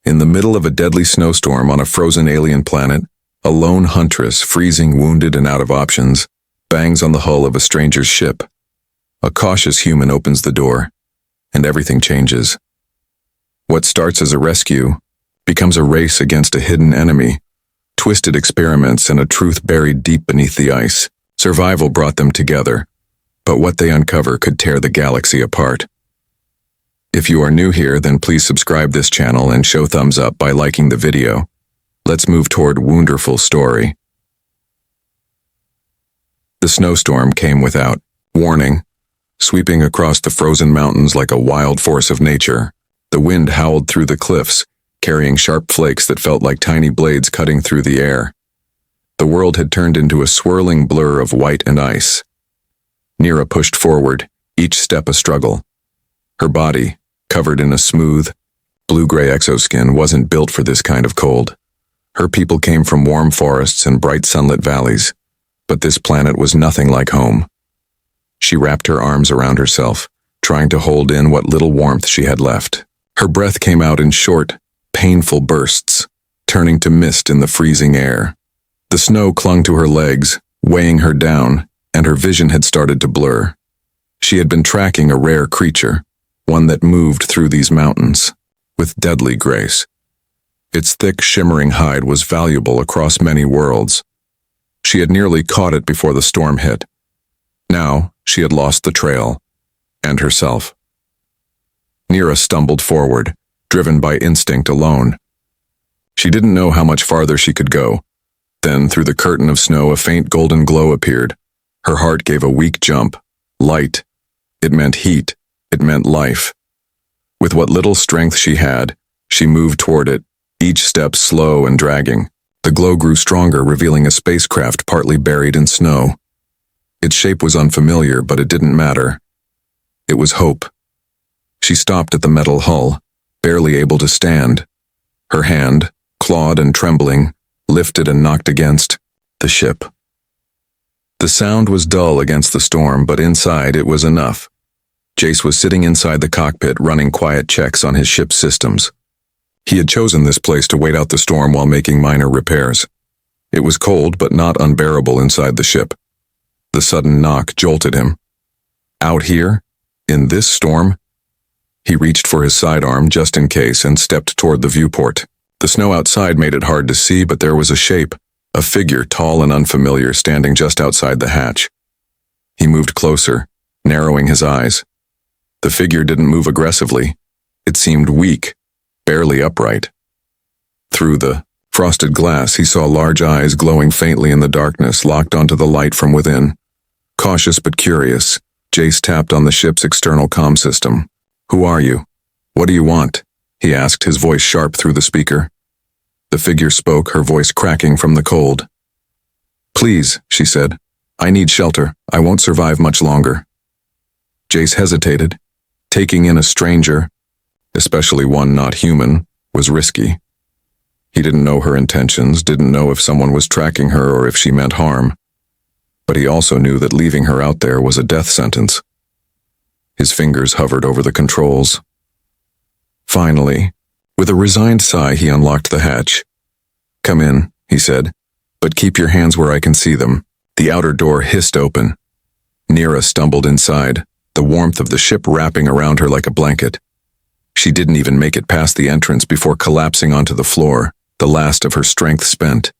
In the middle of a deadly snowstorm on a frozen alien planet, a lone huntress, freezing, wounded, and out of options, bangs on the hull of a stranger's ship. A cautious human opens the door, and everything changes. What starts as a rescue becomes a race against a hidden enemy. Twisted experiments and a truth buried deep beneath the ice. Survival brought them together, but what they uncover could tear the galaxy apart. If you are new here, then please subscribe this channel and show thumbs up by liking the video. Let's move toward wonderful story. The snowstorm came without warning, sweeping across the frozen mountains like a wild force of nature. The wind howled through the cliffs, carrying sharp flakes that felt like tiny blades cutting through the air. The world had turned into a swirling blur of white and ice. Nira pushed forward, each step a struggle. Her body, covered in a smooth, blue-gray exoskin, wasn't built for this kind of cold. Her people came from warm forests and bright sunlit valleys, but this planet was nothing like home. She wrapped her arms around herself, trying to hold in what little warmth she had left. Her breath came out in short, painful bursts, turning to mist in the freezing air. The snow clung to her legs, weighing her down, and her vision had started to blur. She had been tracking a rare creature, one that moved through these mountains, with deadly grace. Its thick, shimmering hide was valuable across many worlds. She had nearly caught it before the storm hit. Now, she had lost the trail, and herself. Nira stumbled forward, driven by instinct alone. She didn't know how much farther she could go. Then, through the curtain of snow, a faint golden glow appeared. Her heart gave a weak jump. Light. It meant heat. It meant life. With what little strength she had, she moved toward it, each step slow and dragging. The glow grew stronger, revealing a spacecraft partly buried in snow. Its shape was unfamiliar, but it didn't matter. It was hope. She stopped at the metal hull, barely able to stand. Her hand, clawed and trembling, lifted and knocked against the ship. The sound was dull against the storm, but inside it was enough. Jace was sitting inside the cockpit, running quiet checks on his ship's systems. He had chosen this place to wait out the storm while making minor repairs. It was cold, but not unbearable inside the ship. The sudden knock jolted him. Out here? In this storm? He reached for his sidearm just in case and stepped toward the viewport. The snow outside made it hard to see, but there was a shape, a figure tall and unfamiliar standing just outside the hatch. He moved closer, narrowing his eyes. The figure didn't move aggressively. It seemed weak, barely upright. Through the frosted glass, he saw large eyes glowing faintly in the darkness, locked onto the light from within. Cautious but curious, Jace tapped on the ship's external comm system. "Who are you? What do you want?" he asked, his voice sharp through the speaker. The figure spoke, her voice cracking from the cold. "Please," she said. "I need shelter. I won't survive much longer." Jace hesitated. Taking in a stranger, especially one not human, was risky. He didn't know her intentions, didn't know if someone was tracking her or if she meant harm. But he also knew that leaving her out there was a death sentence. His fingers hovered over the controls. Finally, with a resigned sigh, he unlocked the hatch. "Come in," he said, "but keep your hands where I can see them." The outer door hissed open. Nira stumbled inside, the warmth of the ship wrapping around her like a blanket. She didn't even make it past the entrance before collapsing onto the floor, the last of her strength spent.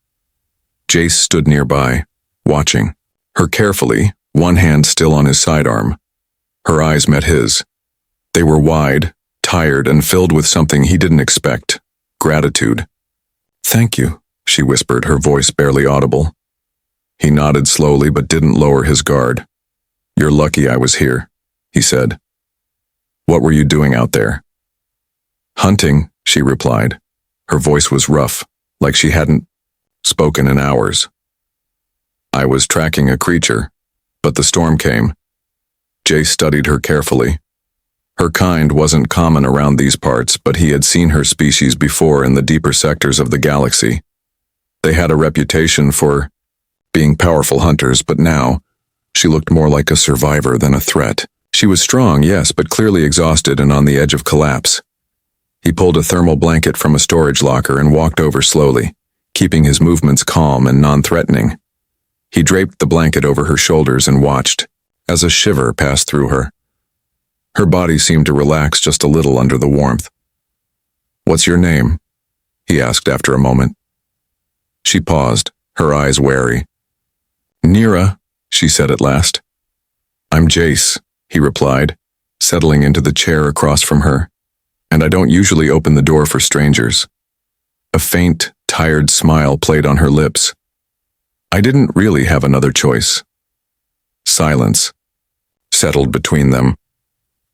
Jace stood nearby, watching her carefully, one hand still on his sidearm. Her eyes met his. They were wide, tired, and filled with something he didn't expect: gratitude. "Thank you," she whispered, her voice barely audible. He nodded slowly but didn't lower his guard. "You're lucky I was here," he said. "What were you doing out there?" "Hunting," she replied. Her voice was rough, like she hadn't spoken in hours. "I was tracking a creature, but the storm came." Jace studied her carefully. Her kind wasn't common around these parts, but he had seen her species before in the deeper sectors of the galaxy. They had a reputation for being powerful hunters, but now she looked more like a survivor than a threat. She was strong, yes, but clearly exhausted and on the edge of collapse. He pulled a thermal blanket from a storage locker and walked over slowly, keeping his movements calm and non-threatening. He draped the blanket over her shoulders and watched, as a shiver passed through her. Her body seemed to relax just a little under the warmth. "What's your name?" he asked after a moment. She paused, her eyes wary. "Nira," she said at last. "I'm Jace," he replied, settling into the chair across from her. "And I don't usually open the door for strangers." A faint, tired smile played on her lips. "I didn't really have another choice." Silence settled between them.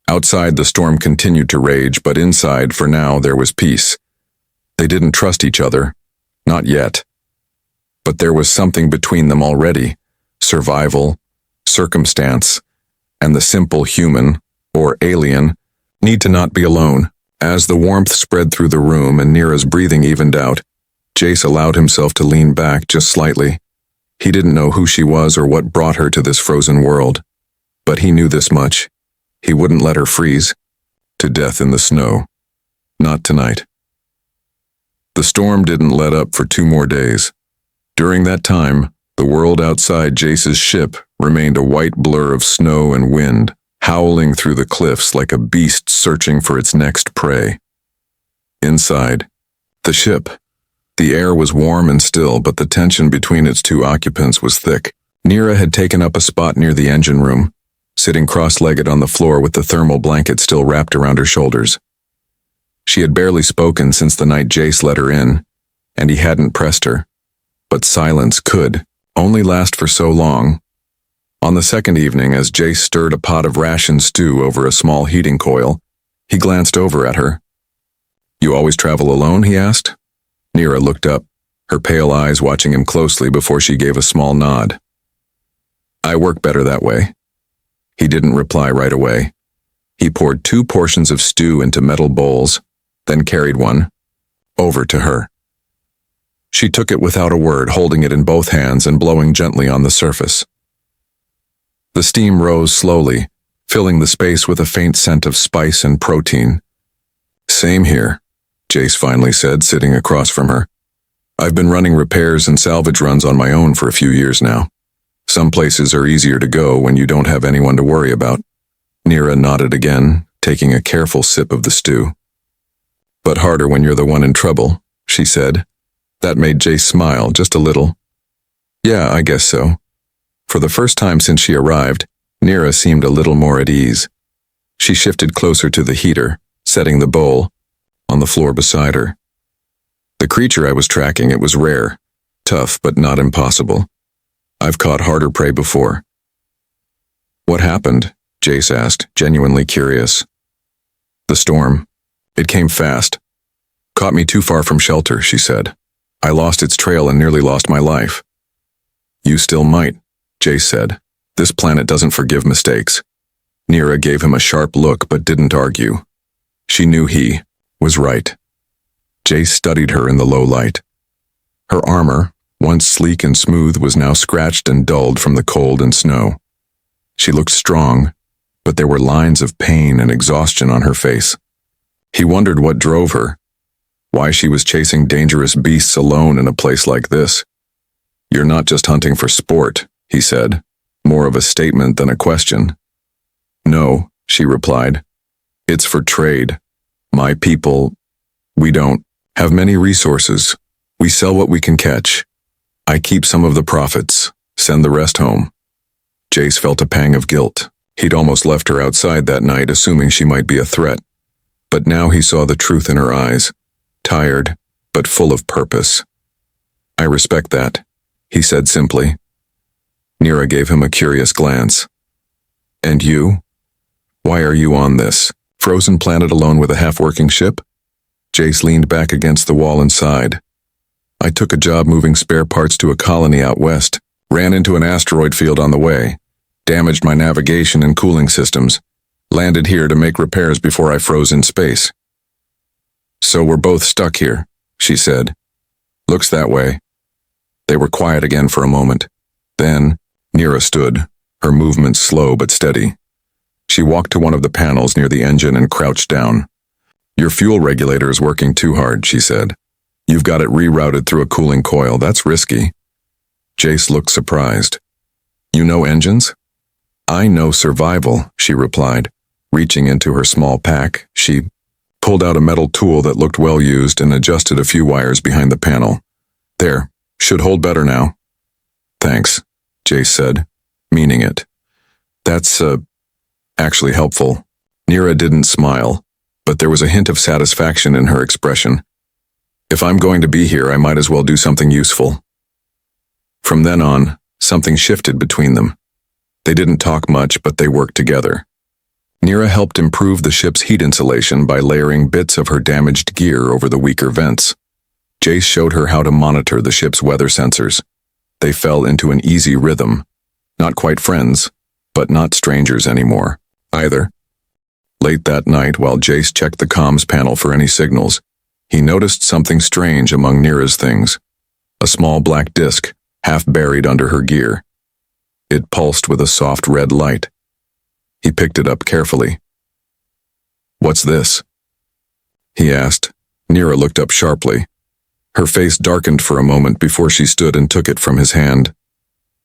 Outside, the storm continued to rage, but inside, for now, there was peace. They didn't trust each other. Not yet. But there was something between them already. Survival, circumstance, and the simple human, or alien, need to not be alone. As the warmth spread through the room and Nira's breathing evened out, Jace allowed himself to lean back just slightly. He didn't know who she was or what brought her to this frozen world. But he knew this much. He wouldn't let her freeze to death in the snow. Not tonight. The storm didn't let up for 2 more days. During that time, the world outside Jace's ship remained a white blur of snow and wind, howling through the cliffs like a beast searching for its next prey. Inside, the ship. The air was warm and still, but the tension between its 2 occupants was thick. Nira had taken up a spot near the engine room, sitting cross-legged on the floor with the thermal blanket still wrapped around her shoulders. She had barely spoken since the night Jace let her in, and he hadn't pressed her. But silence could only last for so long. On the second evening, as Jace stirred a pot of ration stew over a small heating coil, he glanced over at her. "You always travel alone?" he asked. Nira looked up, her pale eyes watching him closely before she gave a small nod. "I work better that way." He didn't reply right away. He poured 2 portions of stew into metal bowls, then carried one over to her. She took it without a word, holding it in both hands and blowing gently on the surface. The steam rose slowly, filling the space with a faint scent of spice and protein. "Same here," Jace finally said, sitting across from her. "I've been running repairs and salvage runs on my own for a few years now. Some places are easier to go when you don't have anyone to worry about." Nira nodded again, taking a careful sip of the stew. "But harder when you're the one in trouble," she said. That made Jace smile just a little. "Yeah, I guess so." For the first time since she arrived, Nira seemed a little more at ease. She shifted closer to the heater, setting the bowl on the floor beside her. "The creature I was tracking, it was rare. Tough, but not impossible. I've caught harder prey before." "What happened?" Jace asked, genuinely curious. "The storm. It came fast. Caught me too far from shelter," she said. "I lost its trail and nearly lost my life." "You still might," Jace said. "This planet doesn't forgive mistakes." Nira gave him a sharp look but didn't argue. She knew he was right. Jace studied her in the low light. Her armor, once sleek and smooth, was now scratched and dulled from the cold and snow. She looked strong, but there were lines of pain and exhaustion on her face. He wondered what drove her, why she was chasing dangerous beasts alone in a place like this. "You're not just hunting for sport," he said, more of a statement than a question. "No," she replied. "It's for trade. My people, we don't have many resources. We sell what we can catch. I keep some of the profits, send the rest home." Jace felt a pang of guilt. He'd almost left her outside that night, assuming she might be a threat. But now he saw the truth in her eyes, tired, but full of purpose. "I respect that," he said simply. Nira gave him a curious glance. "And you? Why are you on this frozen planet alone with a half-working ship?" Jace leaned back against the wall and sighed. "I took a job moving spare parts to a colony out west, ran into an asteroid field on the way, damaged my navigation and cooling systems, landed here to make repairs before I froze in space." "So we're both stuck here," she said. "Looks that way." They were quiet again for a moment. Then, Nira stood, her movements slow but steady. She walked to one of the panels near the engine and crouched down. Your fuel regulator is working too hard, she said. You've got it rerouted through a cooling coil. That's risky. Jace looked surprised. You know engines? I know survival, she replied. Reaching into her small pack, she pulled out a metal tool that looked well used and adjusted a few wires behind the panel. There, should hold better now. Thanks, Jace said, meaning it. That's, actually helpful. Nira didn't smile, but there was a hint of satisfaction in her expression. If I'm going to be here, I might as well do something useful. From then on, something shifted between them. They didn't talk much, but they worked together. Nira helped improve the ship's heat insulation by layering bits of her damaged gear over the weaker vents. Jace showed her how to monitor the ship's weather sensors. They fell into an easy rhythm. Not quite friends, but not strangers anymore, either. Late that night, while Jace checked the comms panel for any signals, he noticed something strange among Nira's things. A small black disc, half buried under her gear. It pulsed with a soft red light. He picked it up carefully. What's this? He asked. Nira looked up sharply. Her face darkened for a moment before she stood and took it from his hand.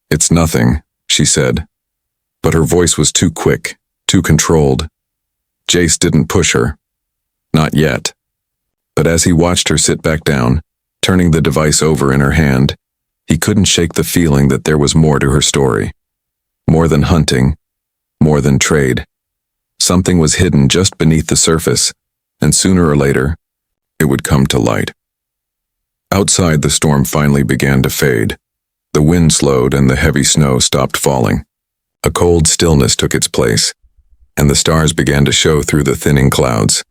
It's nothing, she said. But her voice was too quick, too controlled. Jace didn't push her. Not yet. But as he watched her sit back down, turning the device over in her hand, he couldn't shake the feeling that there was more to her story. More than hunting, more than trade. Something was hidden just beneath the surface, and sooner or later, it would come to light. Outside, the storm finally began to fade. The wind slowed and the heavy snow stopped falling. A cold stillness took its place, and the stars began to show through the thinning clouds.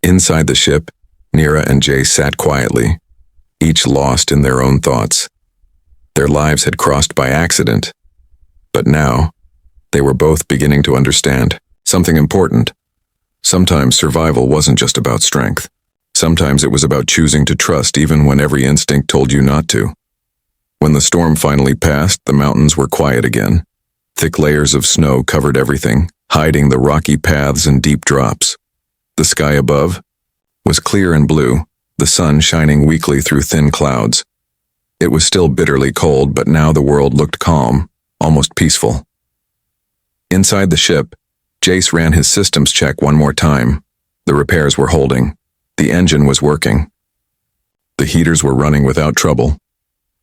Inside the ship, Nira and Jace sat quietly, each lost in their own thoughts. Their lives had crossed by accident, but now, they were both beginning to understand something important. Sometimes survival wasn't just about strength. Sometimes it was about choosing to trust even when every instinct told you not to. When the storm finally passed, the mountains were quiet again. Thick layers of snow covered everything, hiding the rocky paths and deep drops. The sky above was clear and blue, the sun shining weakly through thin clouds. It was still bitterly cold, but now the world looked calm, almost peaceful. Inside the ship, Jace ran his systems check one more time. The repairs were holding. The engine was working. The heaters were running without trouble.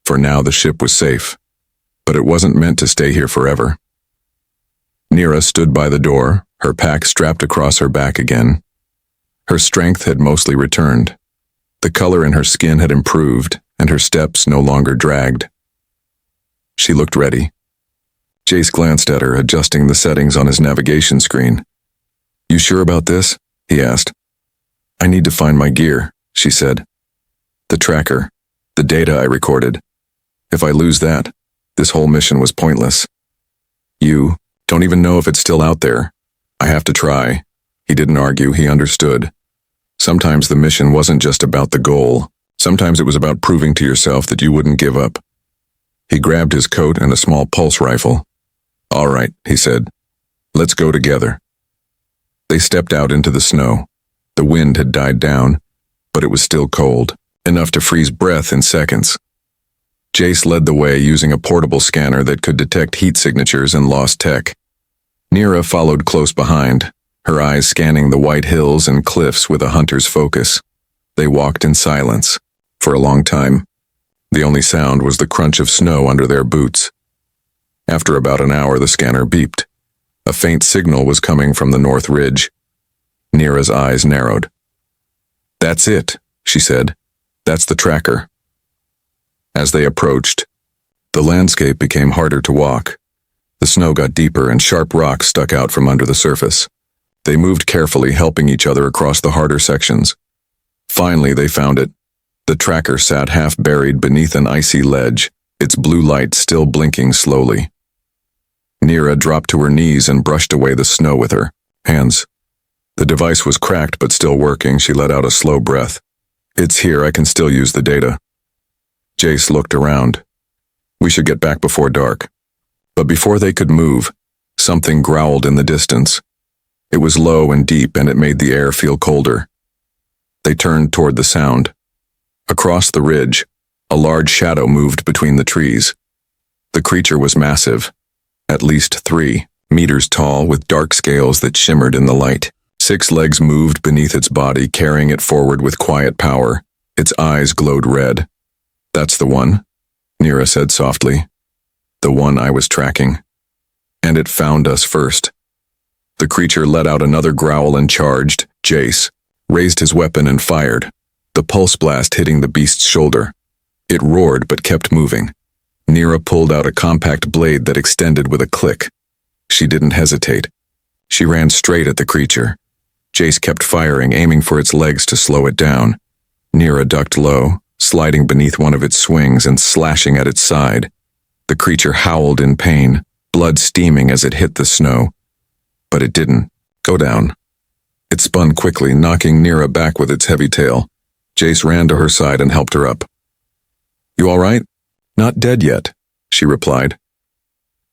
For now, the ship was safe. But it wasn't meant to stay here forever. Nira stood by the door, her pack strapped across her back again. Her strength had mostly returned. The color in her skin had improved, and her steps no longer dragged. She looked ready. Jace glanced at her, adjusting the settings on his navigation screen. You sure about this? He asked. I need to find my gear, she said. The tracker, the data I recorded. If I lose that, this whole mission was pointless. You don't even know if it's still out there. I have to try. He didn't argue, he understood. Sometimes the mission wasn't just about the goal. Sometimes it was about proving to yourself that you wouldn't give up. He grabbed his coat and a small pulse rifle. All right, he said. Let's go together. They stepped out into the snow. The wind had died down, but it was still cold, enough to freeze breath in seconds. Jace led the way using a portable scanner that could detect heat signatures and lost tech. Nira followed close behind, her eyes scanning the white hills and cliffs with a hunter's focus. They walked in silence. For a long time, the only sound was the crunch of snow under their boots. After about an hour, the scanner beeped. A faint signal was coming from the north ridge. Nira's eyes narrowed. That's it, she said. That's the tracker. As they approached, the landscape became harder to walk. The snow got deeper and sharp rocks stuck out from under the surface. They moved carefully, helping each other across the harder sections. Finally, they found it. The tracker sat half buried beneath an icy ledge, its blue light still blinking slowly. Nira dropped to her knees and brushed away the snow with her hands. The device was cracked but still working. She let out a slow breath. It's here, I can still use the data. Jace looked around. We should get back before dark. But before they could move, something growled in the distance. It was low and deep, and it made the air feel colder. They turned toward the sound. Across the ridge, a large shadow moved between the trees. The creature was massive, at least 3 meters tall, with dark scales that shimmered in the light. 6 legs moved beneath its body, carrying it forward with quiet power. Its eyes glowed red. "That's the one," Nira said softly. "The one I was tracking. And it found us first." The creature let out another growl and charged. Jace raised his weapon and fired, the pulse blast hitting the beast's shoulder. It roared but kept moving. Nira pulled out a compact blade that extended with a click. She didn't hesitate. She ran straight at the creature. Jace kept firing, aiming for its legs to slow it down. Nira ducked low, sliding beneath one of its swings and slashing at its side. The creature howled in pain, blood steaming as it hit the snow. But it didn't go down. It spun quickly, knocking Nira back with its heavy tail. Jace ran to her side and helped her up. "You all right?" "Not dead yet," she replied.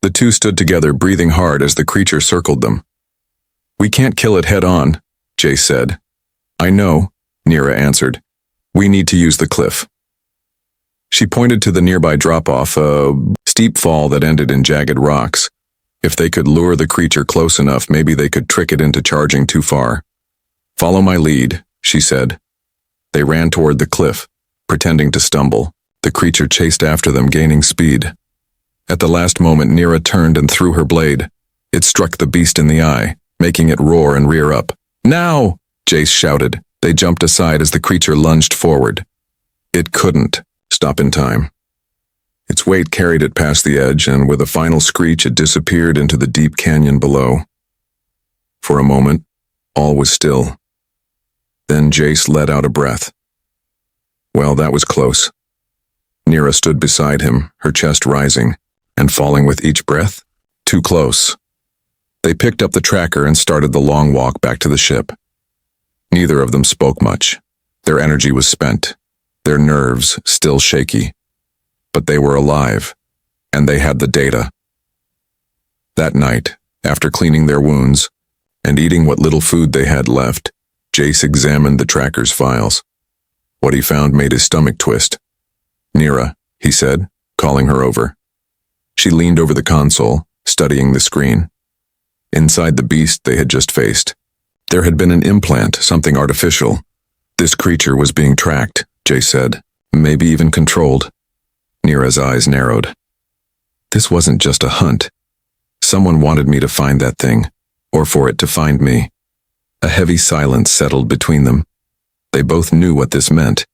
The two stood together, breathing hard as the creature circled them. "We can't kill it head on," Jace said. "I know," Nira answered. "We need to use the cliff." She pointed to the nearby drop-off, a steep fall that ended in jagged rocks. If they could lure the creature close enough, maybe they could trick it into charging too far. "Follow my lead," she said. They ran toward the cliff, pretending to stumble. The creature chased after them, gaining speed. At the last moment, Nira turned and threw her blade. It struck the beast in the eye, making it roar and rear up. "Now!" Jace shouted. They jumped aside as the creature lunged forward. It couldn't stop in time. Its weight carried it past the edge, and with a final screech, it disappeared into the deep canyon below. For a moment, all was still. Then Jace let out a breath. Well, that was close. Nira stood beside him, her chest rising, and falling with each breath. Too close. They picked up the tracker and started the long walk back to the ship. Neither of them spoke much. Their energy was spent, their nerves still shaky. But they were alive, and they had the data. That night, after cleaning their wounds and eating what little food they had left, Jace examined the tracker's files. What he found made his stomach twist. "Nira," he said, calling her over. She leaned over the console, studying the screen. Inside the beast they had just faced, there had been an implant, something artificial. This creature was being tracked, Jace said, maybe even controlled. Nira's eyes narrowed. This wasn't just a hunt. Someone wanted me to find that thing, or for it to find me. A heavy silence settled between them. They both knew what this meant.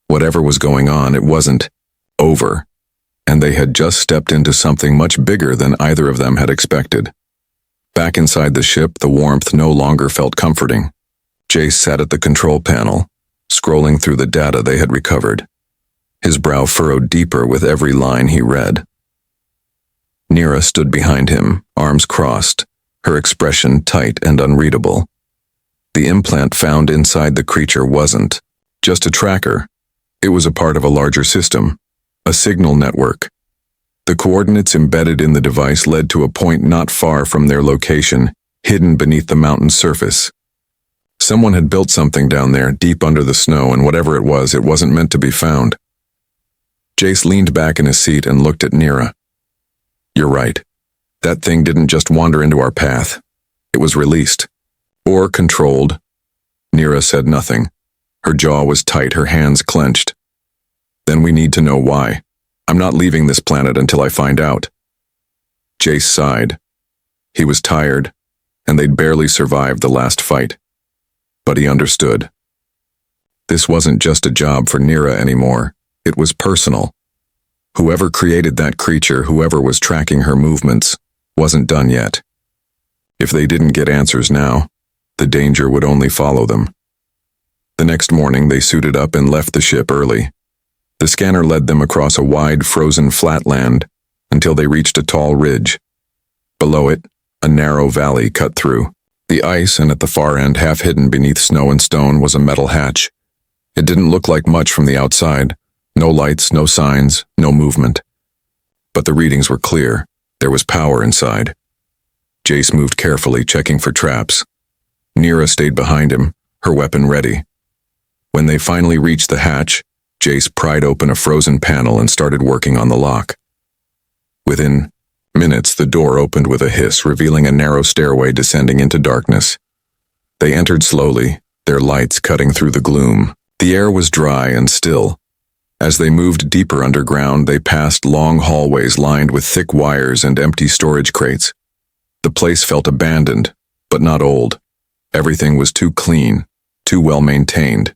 Whatever was going on, it wasn't over, and they had just stepped into something much bigger than either of them had expected. Back inside the ship, the warmth no longer felt comforting. Jace sat at the control panel, scrolling through the data they had recovered. His brow furrowed deeper with every line he read. Nira stood behind him, arms crossed, her expression tight and unreadable. The implant found inside the creature wasn't just a tracker. It was a part of a larger system, a signal network. The coordinates embedded in the device led to a point not far from their location, hidden beneath the mountain's surface. Someone had built something down there, deep under the snow, and whatever it wasn't meant to be found. Jace leaned back in his seat and looked at Nira. You're right. That thing didn't just wander into our path. It was released. Or controlled. Nira said nothing. Her jaw was tight, her hands clenched. Then we need to know why. I'm not leaving this planet until I find out. Jace sighed. He was tired, and they'd barely survived the last fight. But he understood. This wasn't just a job for Nira anymore. It was personal. Whoever created that creature, whoever was tracking her movements, wasn't done yet. If they didn't get answers now, the danger would only follow them. The next morning, they suited up and left the ship early. The scanner led them across a wide, frozen flatland until they reached a tall ridge. Below it, a narrow valley cut through. The ice, and at the far end, half hidden beneath snow and stone, was a metal hatch. It didn't look like much from the outside. No lights, no signs, no movement. But the readings were clear. There was power inside. Jace moved carefully, checking for traps. Nira stayed behind him, her weapon ready. When they finally reached the hatch, Jace pried open a frozen panel and started working on the lock. Within minutes, the door opened with a hiss, revealing a narrow stairway descending into darkness. They entered slowly, their lights cutting through the gloom. The air was dry and still. As they moved deeper underground, they passed long hallways lined with thick wires and empty storage crates. The place felt abandoned, but not old. Everything was too clean, too well maintained.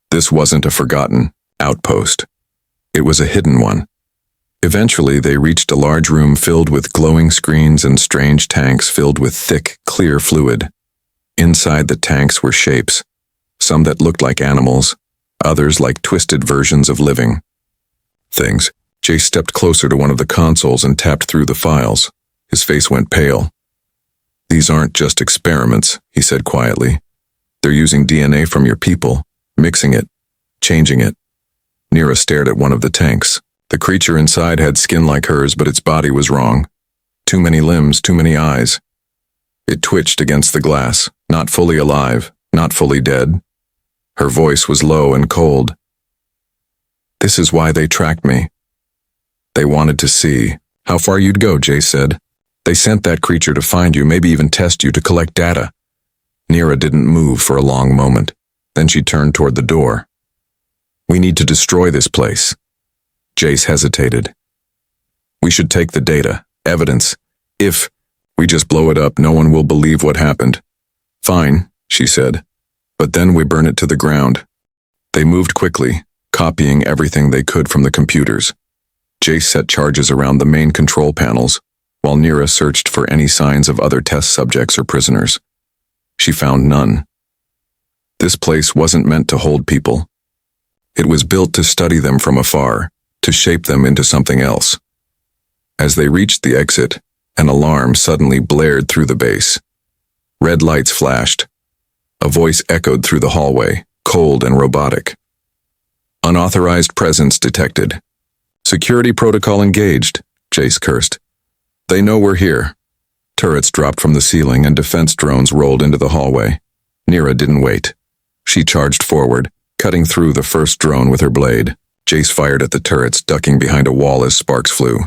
This wasn't a forgotten outpost. It was a hidden one. Eventually, they reached a large room filled with glowing screens and strange tanks filled with thick, clear fluid. Inside the tanks were shapes, some that looked like animals, others like twisted versions of living things. Jace stepped closer to one of the consoles and tapped through the files. His face went pale. "These aren't just experiments," he said quietly. "They're using DNA from your people, mixing it, changing it." Nira stared at one of the tanks. The creature inside had skin like hers, but its body was wrong. Too many limbs, too many eyes. It twitched against the glass, not fully alive, not fully dead. Her voice was low and cold. "This is why they tracked me. They wanted to see how far you'd go," Jace said. "They sent that creature to find you, maybe even test you to collect data." Nira didn't move for a long moment. Then she turned toward the door. "We need to destroy this place." Jace hesitated. "We should take the data, evidence. If we just blow it up, no one will believe what happened." "Fine," she said. "But then we burn it to the ground." They moved quickly, copying everything they could from the computers. Jace set charges around the main control panels, while Nira searched for any signs of other test subjects or prisoners. She found none. This place wasn't meant to hold people. It was built to study them from afar, to shape them into something else. As they reached the exit, an alarm suddenly blared through the base. Red lights flashed. A voice echoed through the hallway, cold and robotic. "Unauthorized presence detected. Security protocol engaged," Jace cursed. "They know we're here." Turrets dropped from the ceiling and defense drones rolled into the hallway. Nira didn't wait. She charged forward, cutting through the first drone with her blade. Jace fired at the turrets, ducking behind a wall as sparks flew.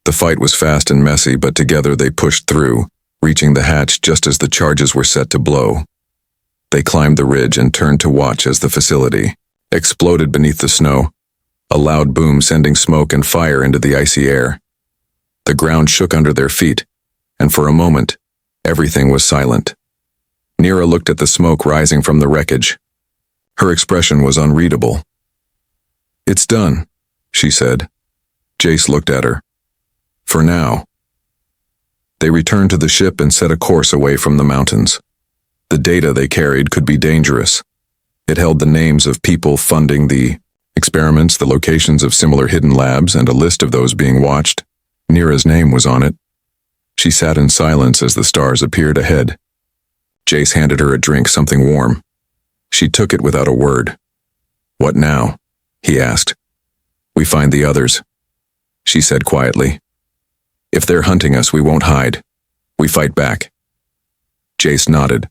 The fight was fast and messy, but together they pushed through, reaching the hatch just as the charges were set to blow. They climbed the ridge and turned to watch as the facility exploded beneath the snow, a loud boom sending smoke and fire into the icy air. The ground shook under their feet, and for a moment, everything was silent. Nira looked at the smoke rising from the wreckage. Her expression was unreadable. "It's done," she said. Jace looked at her. "For now." They returned to the ship and set a course away from the mountains. The data they carried could be dangerous. It held the names of people funding the experiments, the locations of similar hidden labs, and a list of those being watched. Nira's name was on it. She sat in silence as the stars appeared ahead. Jace handed her a drink, something warm. She took it without a word. "What now?" he asked. "We find the others," she said quietly. "If they're hunting us, we won't hide. We fight back." Jace nodded.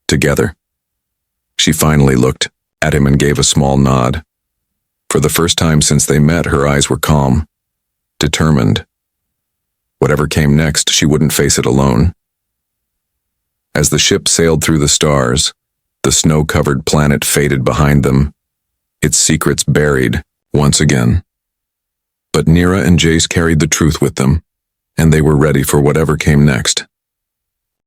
"Together." She finally looked at him and gave a small nod. For the first time since they met, her eyes were calm, determined. Whatever came next, she wouldn't face it alone. As the ship sailed through the stars, the snow-covered planet faded behind them, its secrets buried once again. But Nira and Jace carried the truth with them, and they were ready for whatever came next.